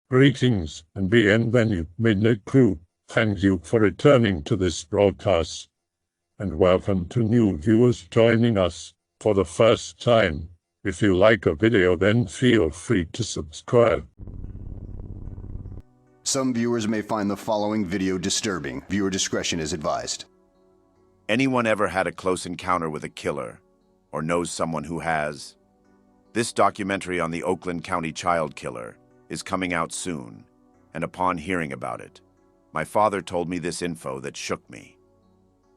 Greetings and bienvenue, Midnight Crew. Thank you for returning to this broadcast. And welcome to new viewers joining us for the first time. If you like a video, then feel free to subscribe. Some viewers may find the following video disturbing. Viewer discretion is advised. Anyone ever had a close encounter with a killer, or knows someone who has? This documentary on the Oakland County child killer is coming out soon, and upon hearing about it, my father told me this info that shook me.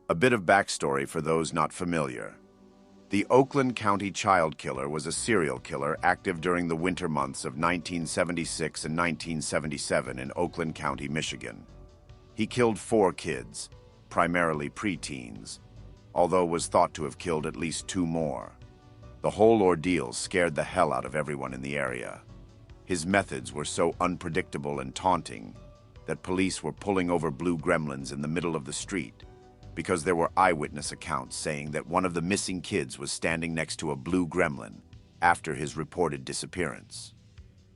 A bit of backstory for those not familiar. The Oakland County child killer was a serial killer active during the winter months of 1976 and 1977 in Oakland County, Michigan. He killed 4 kids, primarily preteens, although was thought to have killed at least 2 more. The whole ordeal scared the hell out of everyone in the area. His methods were so unpredictable and taunting that police were pulling over Blue Gremlins in the middle of the street because there were eyewitness accounts saying that one of the missing kids was standing next to a Blue Gremlin after his reported disappearance.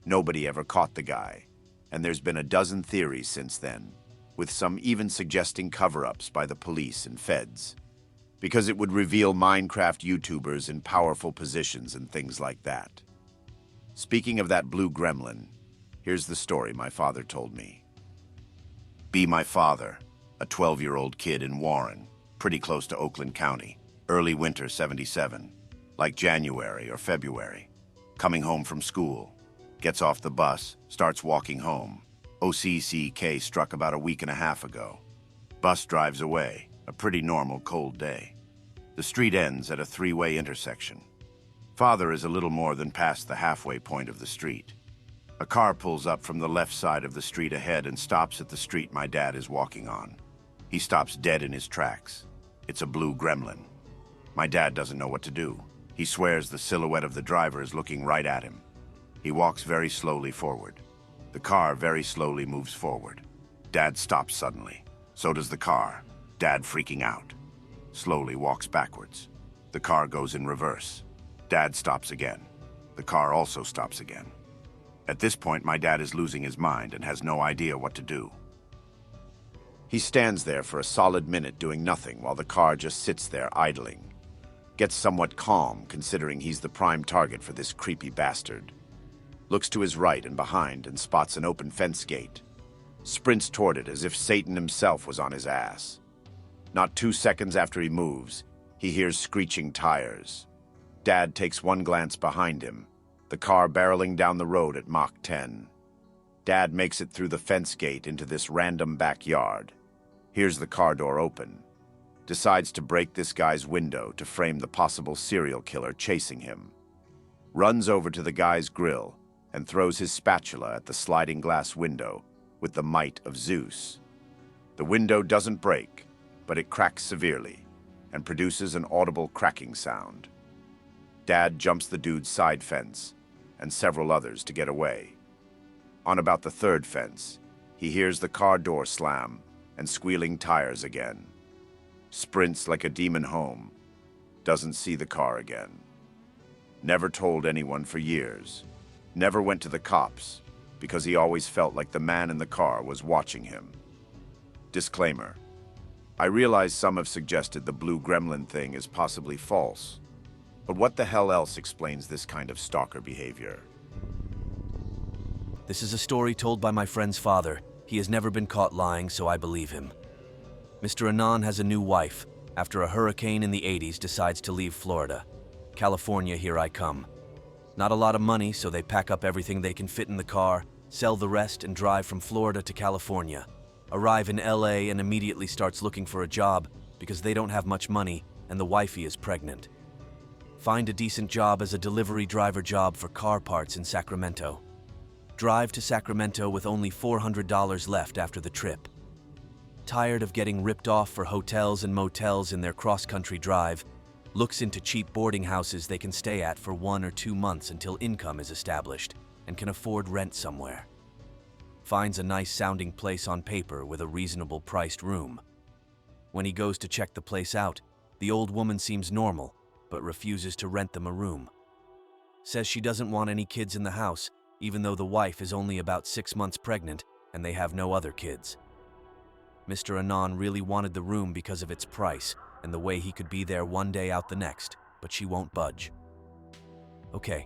Nobody ever caught the guy, and there's been a dozen theories since then, with some even suggesting cover-ups by the police and feds, because it would reveal Minecraft YouTubers in powerful positions and things like that. Speaking of that Blue Gremlin, here's the story my father told me. Be my father, a 12-year-old kid in Warren, pretty close to Oakland County, early winter '77, like January or February. Coming home from school, gets off the bus, starts walking home. OCCK struck about a week and a half ago. Bus drives away, a pretty normal cold day. The street ends at a 3-way intersection. Father is a little more than past the halfway point of the street. A car pulls up from the left side of the street ahead and stops at the street my dad is walking on. He stops dead in his tracks. It's a Blue Gremlin. My dad doesn't know what to do. He swears the silhouette of the driver is looking right at him. He walks very slowly forward. The car very slowly moves forward. Dad stops suddenly. So does the car. Dad freaking out. Slowly walks backwards. The car goes in reverse. Dad stops again. The car also stops again. At this point, my dad is losing his mind and has no idea what to do. He stands there for a solid minute doing nothing while the car just sits there idling. Gets somewhat calm considering he's the prime target for this creepy bastard. Looks to his right and behind and spots an open fence gate. Sprints toward it as if Satan himself was on his ass. Not 2 seconds after he moves, he hears screeching tires. Dad takes one glance behind him, the car barreling down the road at Mach 10. Dad makes it through the fence gate into this random backyard. Hears the car door open. Decides to break this guy's window to frame the possible serial killer chasing him. Runs over to the guy's grill and throws his spatula at the sliding glass window with the might of Zeus. The window doesn't break, but it cracks severely and produces an audible cracking sound. Dad jumps the dude's side fence and several others to get away. On about the 3rd fence, he hears the car door slam and squealing tires again. Sprints like a demon home. Doesn't see the car again. Never told anyone for years. Never went to the cops because he always felt like the man in the car was watching him. Disclaimer. I realize some have suggested the Blue Gremlin thing is possibly false, but what the hell else explains this kind of stalker behavior? This is a story told by my friend's father. He has never been caught lying, so I believe him. Mr. Anon has a new wife. After a hurricane in the 80s, decides to leave Florida. California, here I come. Not a lot of money, so they pack up everything they can fit in the car, sell the rest, and drive from Florida to California. Arrive in LA and immediately starts looking for a job because they don't have much money and the wifey is pregnant. Find a decent job as a delivery driver job for car parts in Sacramento. Drive to Sacramento with only $400 left after the trip. Tired of getting ripped off for hotels and motels in their cross-country drive, looks into cheap boarding houses they can stay at for 1 or 2 months until income is established and can afford rent somewhere. Finds a nice-sounding place on paper with a reasonable priced room. When he goes to check the place out, the old woman seems normal, but refuses to rent them a room. Says she doesn't want any kids in the house, even though the wife is only about 6 months pregnant and they have no other kids. Mr. Anon really wanted the room because of its price and the way he could be there one day out the next, but she won't budge. Okay,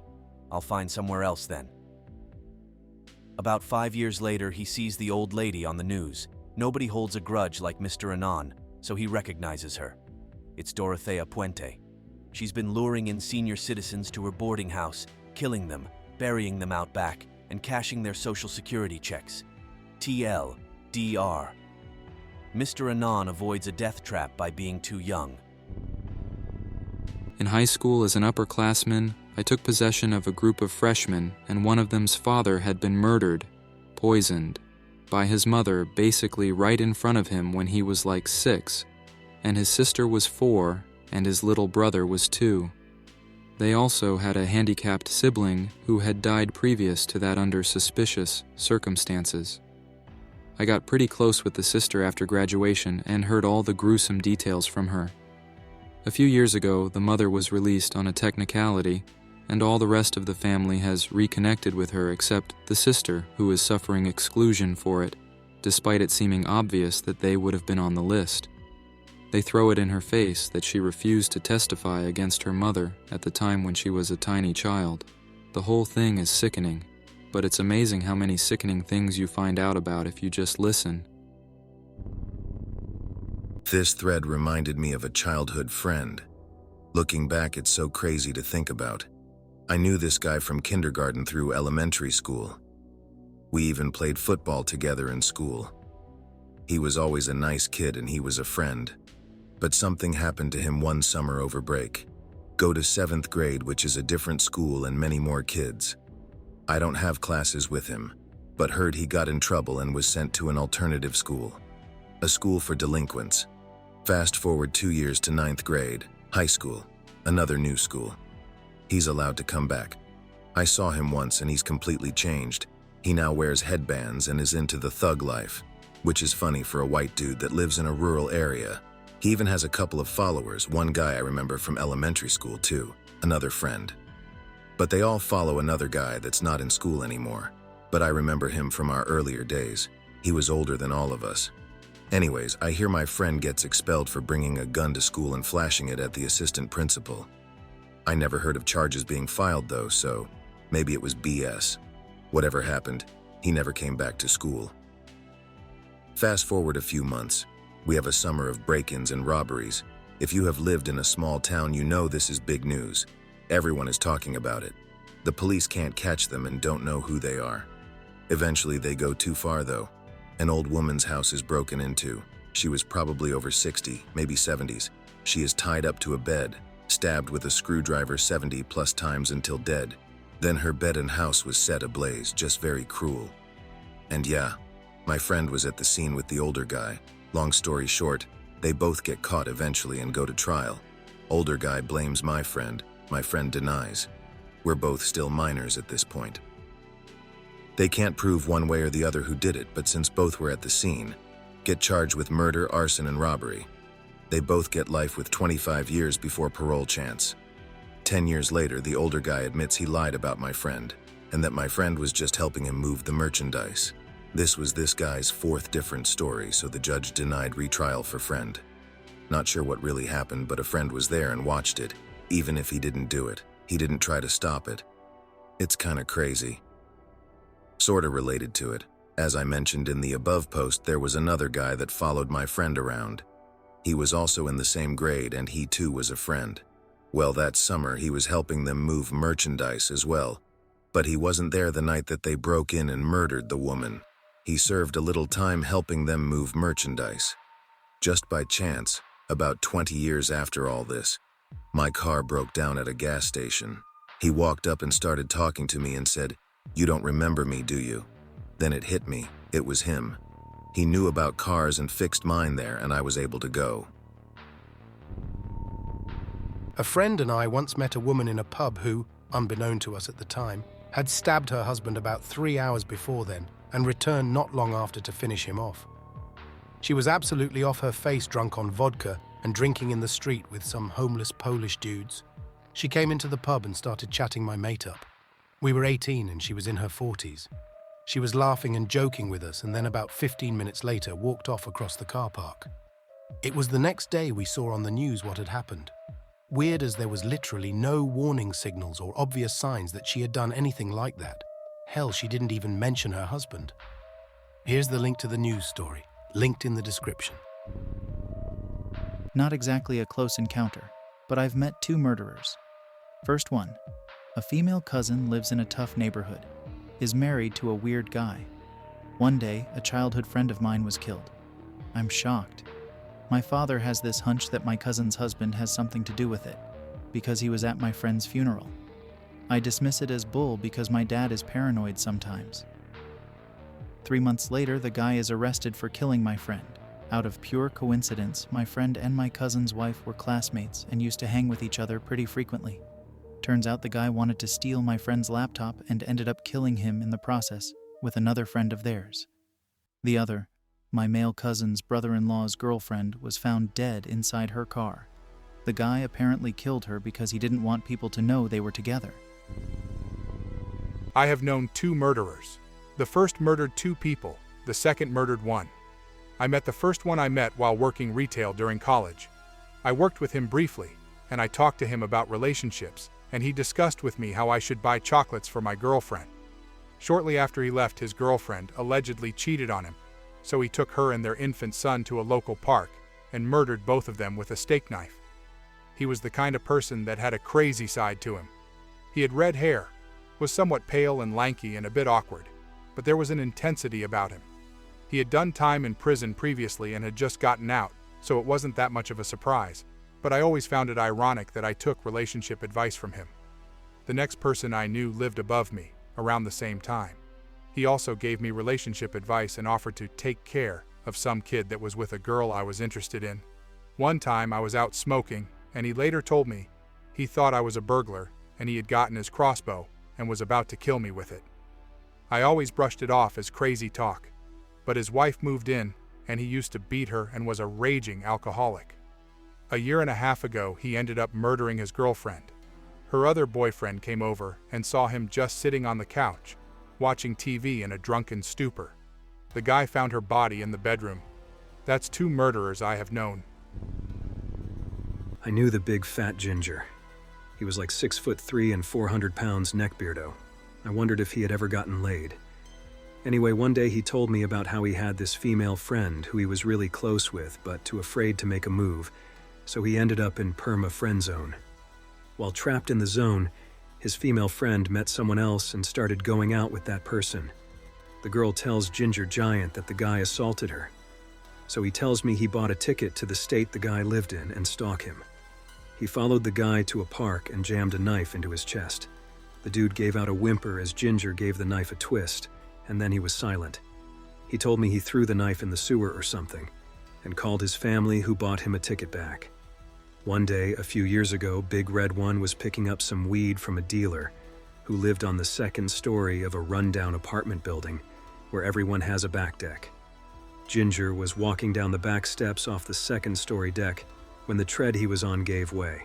I'll find somewhere else then. About 5 years later, he sees the old lady on the news. Nobody holds a grudge like Mr. Anon, so he recognizes her. It's Dorothea Puente. She's been luring in senior citizens to her boarding house, killing them, burying them out back, and cashing their social security checks. TLDR. Mr. Anon avoids a death trap by being too young. In high school, as an upperclassman, I took possession of a group of freshmen, and one of them's father had been murdered, poisoned, by his mother basically right in front of him when he was like 6, and his sister was 4, and his little brother was 2. They also had a handicapped sibling who had died previous to that under suspicious circumstances. I got pretty close with the sister after graduation and heard all the gruesome details from her. A few years ago, the mother was released on a technicality, and all the rest of the family has reconnected with her except the sister, who is suffering exclusion for it, despite it seeming obvious that they would have been on the list. They throw it in her face that she refused to testify against her mother at the time when she was a tiny child. The whole thing is sickening, but it's amazing how many sickening things you find out about if you just listen. This thread reminded me of a childhood friend. Looking back, it's so crazy to think about. I knew this guy from kindergarten through elementary school. We even played football together in school. He was always a nice kid and he was a friend. But something happened to him one summer over break. Go to 7th grade, which is a different school and many more kids. I don't have classes with him, but heard he got in trouble and was sent to an alternative school. A school for delinquents. Fast forward 2 years to 9th grade, high school, another new school. He's allowed to come back. I saw him once and he's completely changed. He now wears headbands and is into the thug life, which is funny for a white dude that lives in a rural area. He even has a couple of followers, one guy I remember from elementary school too, another friend. But they all follow another guy that's not in school anymore. But I remember him from our earlier days. He was older than all of us. Anyways, I hear my friend gets expelled for bringing a gun to school and flashing it at the assistant principal. I never heard of charges being filed though, so maybe it was BS. Whatever happened, he never came back to school. Fast forward a few months. We have a summer of break-ins and robberies. If you have lived in a small town, you know this is big news. Everyone is talking about it. The police can't catch them and don't know who they are. Eventually they go too far though. An old woman's house is broken into. She was probably over 60, maybe 70s. She is tied up to a bed, stabbed with a screwdriver 70 plus times until dead. Then her bed and house was set ablaze, just very cruel. And yeah, my friend was at the scene with the older guy. Long story short, they both get caught eventually and go to trial. Older guy blames my friend denies. We're both still minors at this point. They can't prove one way or the other who did it, but since both were at the scene, get charged with murder, arson, and robbery. They both get life with 25 years before parole chance. 10 years later, the older guy admits he lied about my friend, and that my friend was just helping him move the merchandise. This was this guy's 4th different story, so the judge denied retrial for friend. Not sure what really happened, but a friend was there and watched it. Even if he didn't do it, he didn't try to stop it. It's kinda crazy. Sorta related to it, as I mentioned in the above post, there was another guy that followed my friend around. He was also in the same grade and he too was a friend. Well, that summer he was helping them move merchandise as well, but he wasn't there the night that they broke in and murdered the woman. He served a little time helping them move merchandise. Just by chance, about 20 years after all this, my car broke down at a gas station. He walked up and started talking to me and said, "You don't remember me, do you?" Then it hit me. It was him. He knew about cars and fixed mine there, and I was able to go. A friend and I once met a woman in a pub who, unbeknown to us at the time, had stabbed her husband about 3 hours before then and returned not long after to finish him off. She was absolutely off her face, drunk on vodka and drinking in the street with some homeless Polish dudes. She came into the pub and started chatting my mate up. We were 18 and she was in her 40s. She was laughing and joking with us and then about 15 minutes later walked off across the car park. It was the next day we saw on the news what had happened. Weird as there was literally no warning signals or obvious signs that she had done anything like that. Hell, she didn't even mention her husband. Here's the link to the news story, linked in the description. Not exactly a close encounter, but I've met 2 murderers. First one, a female cousin lives in a tough neighborhood, is married to a weird guy. One day, a childhood friend of mine was killed. I'm shocked. My father has this hunch that my cousin's husband has something to do with it, because he was at my friend's funeral. I dismiss it as bull because my dad is paranoid sometimes. 3 months later, the guy is arrested for killing my friend. Out of pure coincidence, my friend and my cousin's wife were classmates and used to hang with each other pretty frequently. Turns out the guy wanted to steal my friend's laptop and ended up killing him in the process with another friend of theirs. The other, my male cousin's brother-in-law's girlfriend, was found dead inside her car. The guy apparently killed her because he didn't want people to know they were together. I have known 2 murderers. The first murdered 2 people, the second murdered 1. I met the first one while working retail during college. I worked with him briefly, and I talked to him about relationships, and he discussed with me how I should buy chocolates for my girlfriend. Shortly after he left, his girlfriend allegedly cheated on him, so he took her and their infant son to a local park and murdered both of them with a steak knife. He was the kind of person that had a crazy side to him. He had red hair, was somewhat pale and lanky and a bit awkward, but there was an intensity about him. He had done time in prison previously and had just gotten out, so it wasn't that much of a surprise, but I always found it ironic that I took relationship advice from him. The next person I knew lived above me, around the same time. He also gave me relationship advice and offered to take care of some kid that was with a girl I was interested in. One time I was out smoking, and he later told me he thought I was a burglar and he had gotten his crossbow and was about to kill me with it. I always brushed it off as crazy talk, but his wife moved in and he used to beat her and was a raging alcoholic. A year and a half ago, he ended up murdering his girlfriend. Her other boyfriend came over and saw him just sitting on the couch, watching TV in a drunken stupor. The guy found her body in the bedroom. That's 2 murderers I have known. I knew the big fat ginger. He was like 6'3" and 400 pounds neckbeardo. I wondered if he had ever gotten laid. Anyway, one day he told me about how he had this female friend who he was really close with, but too afraid to make a move, so he ended up in perma friend zone. While trapped in the zone, his female friend met someone else and started going out with that person. The girl tells Ginger Giant that the guy assaulted her. So he tells me he bought a ticket to the state the guy lived in and stalk him. He followed the guy to a park and jammed a knife into his chest. The dude gave out a whimper as Ginger gave the knife a twist, and then he was silent. He told me he threw the knife in the sewer or something, and called his family, who bought him a ticket back. One day, a few years ago, Big Red One was picking up some weed from a dealer who lived on the 2nd story of a rundown apartment building where everyone has a back deck. Ginger was walking down the back steps off the 2nd story deck when the tread he was on gave way.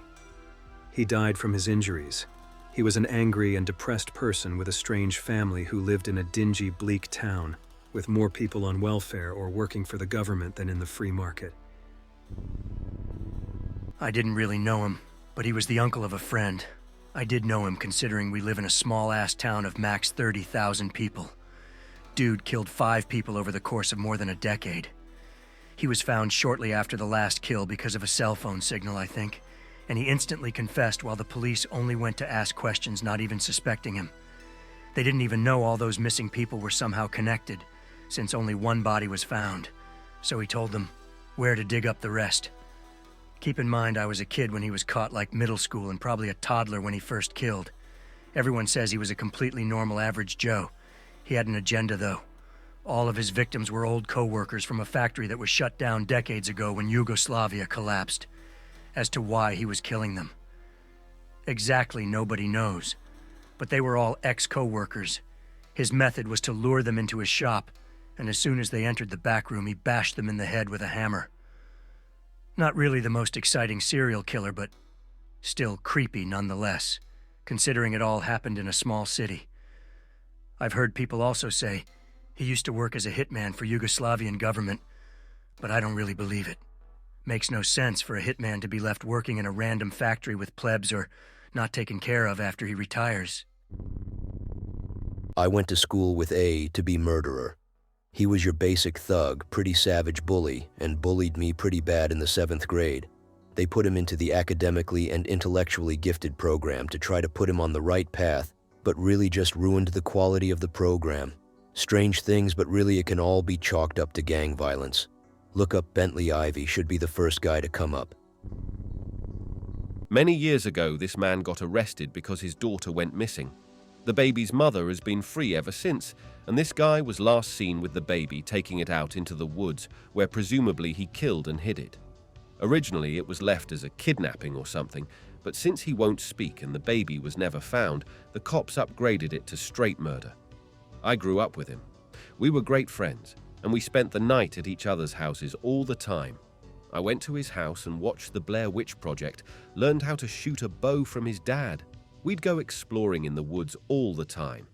He died from his injuries. He was an angry and depressed person with a strange family who lived in a dingy, bleak town with more people on welfare or working for the government than in the free market. I didn't really know him, but he was the uncle of a friend. I did know him, considering we live in a small-ass town of max 30,000 people. Dude killed 5 people over the course of more than a decade. He was found shortly after the last kill because of a cell phone signal, I think, and he instantly confessed while the police only went to ask questions, not even suspecting him. They didn't even know all those missing people were somehow connected, since only one body was found, so he told them where to dig up the rest. Keep in mind, I was a kid when he was caught, like middle school, and probably a toddler when he first killed. Everyone says he was a completely normal average Joe. He had an agenda, though. All of his victims were old co-workers from a factory that was shut down decades ago when Yugoslavia collapsed. As to why he was killing them, exactly nobody knows, but they were all ex-co-workers. His method was to lure them into his shop, and as soon as they entered the back room, he bashed them in the head with a hammer. Not really the most exciting serial killer, but still creepy nonetheless. considering it all happened in a small city. I've heard people also say he used to work as a hitman for Yugoslavian government, but I don't really believe it. Makes no sense for a hitman to be left working in a random factory with plebs or not taken care of after he retires. I went to school with A to be murderer. He was your basic thug, pretty savage bully, and bullied me pretty bad in the 7th grade. They put him into the academically and intellectually gifted program to try to put him on the right path, but really just ruined the quality of the program. Strange things, but really it can all be chalked up to gang violence. Look up Bentley Ivy, should be the first guy to come up. Many years ago, this man got arrested because his daughter went missing. The baby's mother has been free ever since, and this guy was last seen with the baby taking it out into the woods, where presumably he killed and hid it. Originally, it was left as a kidnapping or something, but since he won't speak and the baby was never found, the cops upgraded it to straight murder. I grew up with him. We were great friends, and we spent the night at each other's houses all the time. I went to his house and watched the Blair Witch Project, learned how to shoot a bow from his dad. We'd go exploring in the woods all the time.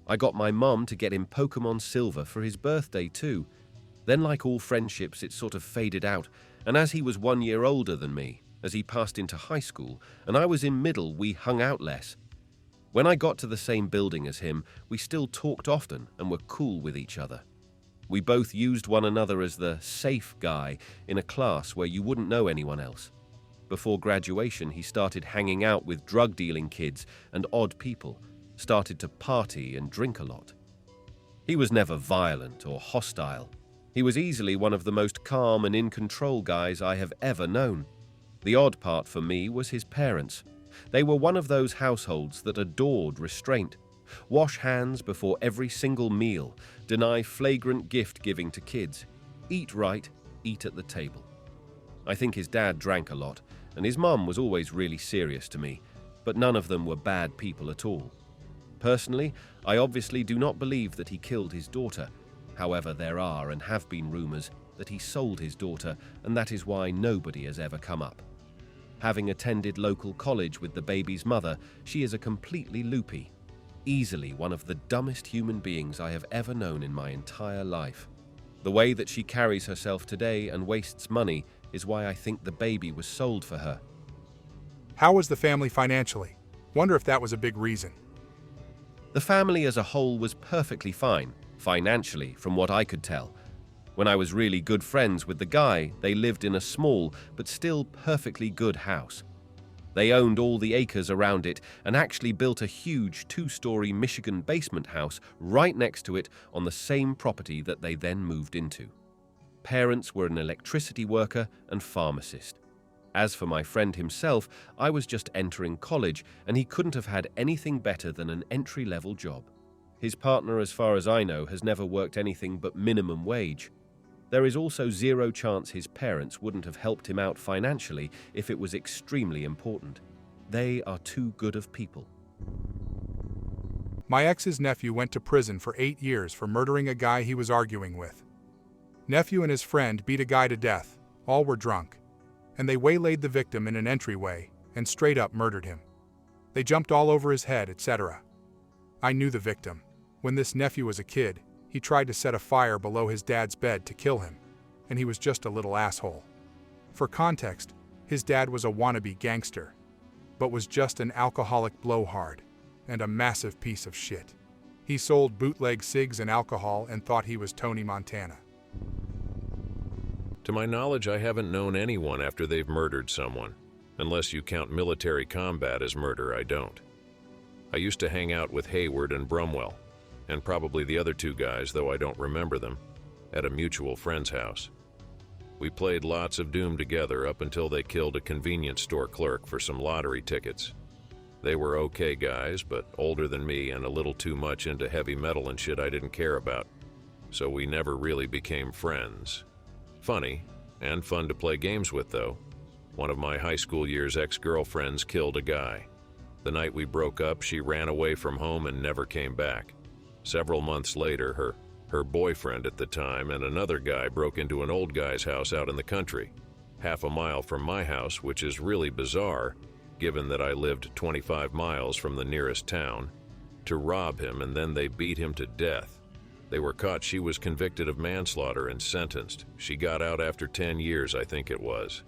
I got my mum to get him Pokemon Silver for his birthday too. Then, like all friendships, it sort of faded out, and as he was 1 year older than me, as he passed into high school, and I was in middle, we hung out less. When I got to the same building as him, we still talked often and were cool with each other. We both used one another as the safe guy in a class where you wouldn't know anyone else. Before graduation, he started hanging out with drug-dealing kids and odd people, started to party and drink a lot. He was never violent or hostile. He was easily one of the most calm and in-control guys I have ever known. The odd part for me was his parents. They were one of those households that adored restraint. Wash hands before every single meal, deny flagrant gift-giving to kids. Eat right, eat at the table. I think his dad drank a lot, and his mum was always really serious to me, but none of them were bad people at all. Personally, I obviously do not believe that he killed his daughter. However, there are and have been rumors that he sold his daughter, and that is why nobody has ever come up. Having attended local college with the baby's mother, she is a completely loopy. Easily one of the dumbest human beings I have ever known in my entire life. The way that she carries herself today and wastes money is why I think the baby was sold for her. How was the family financially? Wonder if that was a big reason. The family as a whole was perfectly fine, financially, from what I could tell. When I was really good friends with the guy, they lived in a small but still perfectly good house. They owned all the acres around it and actually built a huge 2-story Michigan basement house right next to it on the same property that they then moved into. Parents were an electricity worker and pharmacist. As for my friend himself, I was just entering college and he couldn't have had anything better than an entry-level job. His partner, as far as I know, has never worked anything but minimum wage. There is also zero chance his parents wouldn't have helped him out financially if it was extremely important. They are too good of people. My ex's nephew went to prison for 8 years for murdering a guy he was arguing with. Nephew and his friend beat a guy to death, all were drunk, and they waylaid the victim in an entryway and straight up murdered him. They jumped all over his head, etc. I knew the victim. When this nephew was a kid, he tried to set a fire below his dad's bed to kill him, and he was just a little asshole. For context, his dad was a wannabe gangster, but was just an alcoholic blowhard and a massive piece of shit. He sold bootleg cigs and alcohol and thought he was Tony Montana. To my knowledge, I haven't known anyone after they've murdered someone. Unless you count military combat as murder, I don't. I used to hang out with Hayward and Brumwell, and probably the other 2 guys, though I don't remember them, at a mutual friend's house. We played lots of Doom together up until they killed a convenience store clerk for some lottery tickets. They were okay guys, but older than me and a little too much into heavy metal and shit I didn't care about, so we never really became friends. Funny, and fun to play games with though. One of my high school year's ex-girlfriends killed a guy. The night we broke up, she ran away from home and never came back. Several months later, her boyfriend at the time and another guy broke into an old guy's house out in the country, half a mile from my house, which is really bizarre, given that I lived 25 miles from the nearest town, to rob him, and then they beat him to death. They were caught. She was convicted of manslaughter and sentenced. She got out after 10 years, I think it was.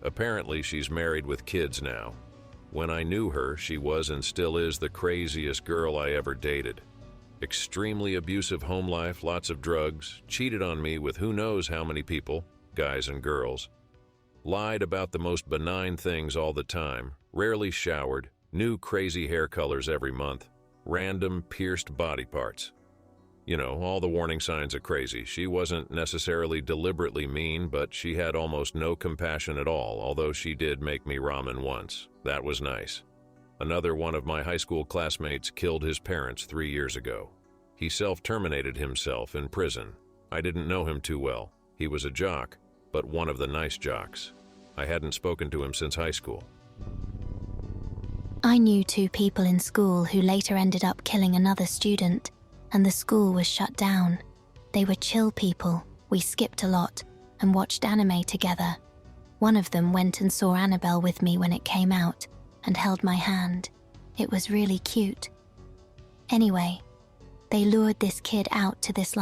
Apparently, she's married with kids now. When I knew her, she was and still is the craziest girl I ever dated. Extremely abusive home life, lots of drugs, cheated on me with who knows how many people, guys and girls. Lied about the most benign things all the time, rarely showered, new crazy hair colors every month, random pierced body parts. You know, all the warning signs of crazy. She wasn't necessarily deliberately mean, but she had almost no compassion at all, although she did make me ramen once. That was nice. Another one of my high school classmates killed his parents 3 years ago. He self-terminated himself in prison. I didn't know him too well. He was a jock, but one of the nice jocks. I hadn't spoken to him since high school. I knew 2 people in school who later ended up killing another student, and the school was shut down. They were chill people. We skipped a lot and watched anime together. One of them went and saw Annabelle with me when it came out and held my hand. It was really cute. Anyway, they lured this kid out to this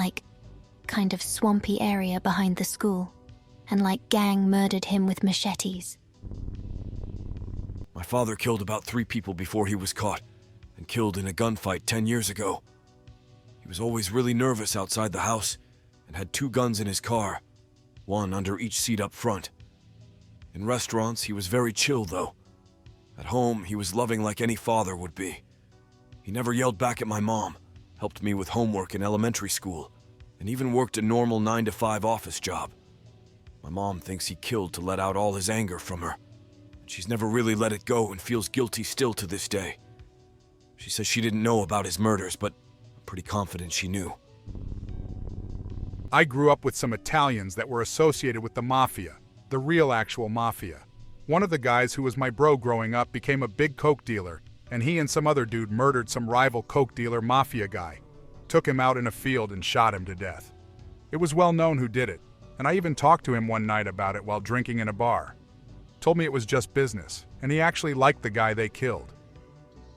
kind of swampy area behind the school and gang murdered him with machetes. My father killed about 3 people before he was caught and killed in a gunfight 10 years ago. He was always really nervous outside the house and had 2 guns in his car, one under each seat up front. In restaurants, he was very chill though. At home, he was loving like any father would be. He never yelled back at my mom, helped me with homework in elementary school, and even worked a normal 9-to-5 office job. My mom thinks he killed to let out all his anger from her. She's never really let it go and feels guilty still to this day. She says she didn't know about his murders, but I'm pretty confident she knew. I grew up with some Italians that were associated with the mafia, the real actual mafia. One of the guys who was my bro growing up became a big coke dealer, and he and some other dude murdered some rival coke dealer mafia guy, took him out in a field and shot him to death. It was well known who did it, and I even talked to him one night about it while drinking in a bar. Told me it was just business, and he actually liked the guy they killed.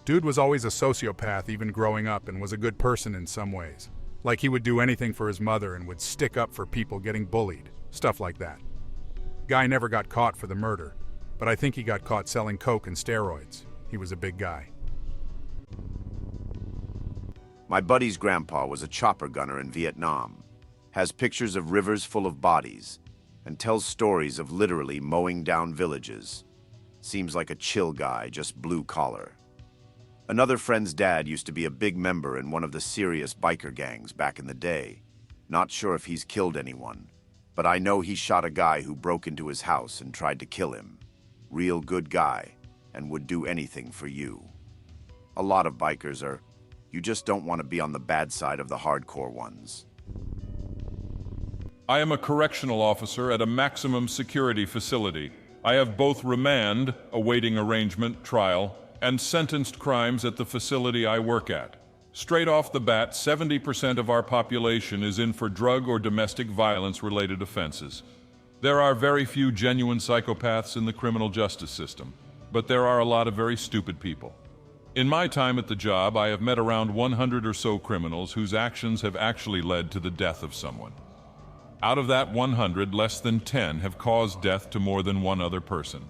Dude was always a sociopath even growing up and was a good person in some ways. Like he would do anything for his mother and would stick up for people getting bullied, stuff like that. Guy never got caught for the murder, but I think he got caught selling coke and steroids. He was a big guy. My buddy's grandpa was a chopper gunner in Vietnam, has pictures of rivers full of bodies, and tells stories of literally mowing down villages. Seems like a chill guy, just blue collar. Another friend's dad used to be a big member in one of the serious biker gangs back in the day. Not sure if he's killed anyone, but I know he shot a guy who broke into his house and tried to kill him. Real good guy, and would do anything for you. A lot of bikers are, you just don't want to be on the bad side of the hardcore ones. I am a correctional officer at a maximum security facility. I have both remand, awaiting arrangement, trial, and sentenced crimes at the facility I work at. Straight off the bat, 70% of our population is in for drug or domestic violence-related offenses. There are very few genuine psychopaths in the criminal justice system, but there are a lot of very stupid people. In my time at the job, I have met around 100 or so criminals whose actions have actually led to the death of someone. Out of that 100, less than 10 have caused death to more than one other person.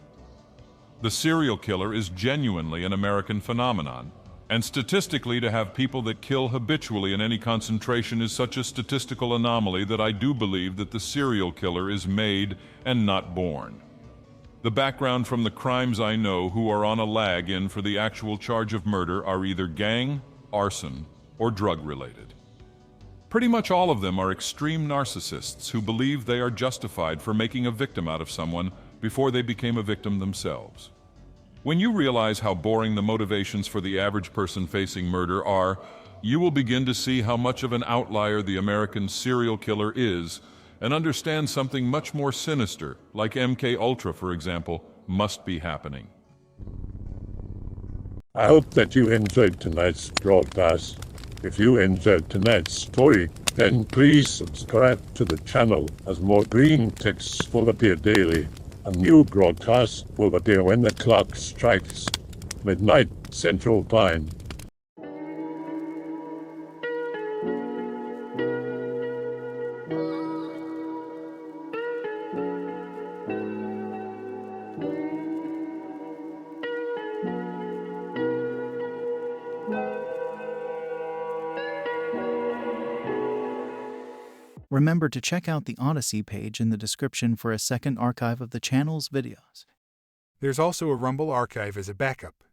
The serial killer is genuinely an American phenomenon, and statistically to have people that kill habitually in any concentration is such a statistical anomaly that I do believe that the serial killer is made and not born. The background from the crimes I know who are on a lag in for the actual charge of murder are either gang, arson, or drug-related. Pretty much all of them are extreme narcissists who believe they are justified for making a victim out of someone before they became a victim themselves. When you realize how boring the motivations for the average person facing murder are, you will begin to see how much of an outlier the American serial killer is, and understand something much more sinister, like MK Ultra, for example, must be happening. I hope that you enjoyed tonight's broadcast. If you enjoyed tonight's story, then please subscribe to the channel as more green texts will appear daily. A new broadcast will appear when the clock strikes midnight Central Time. Remember to check out the Odyssey page in the description for a second archive of the channel's videos. There's also a Rumble archive as a backup.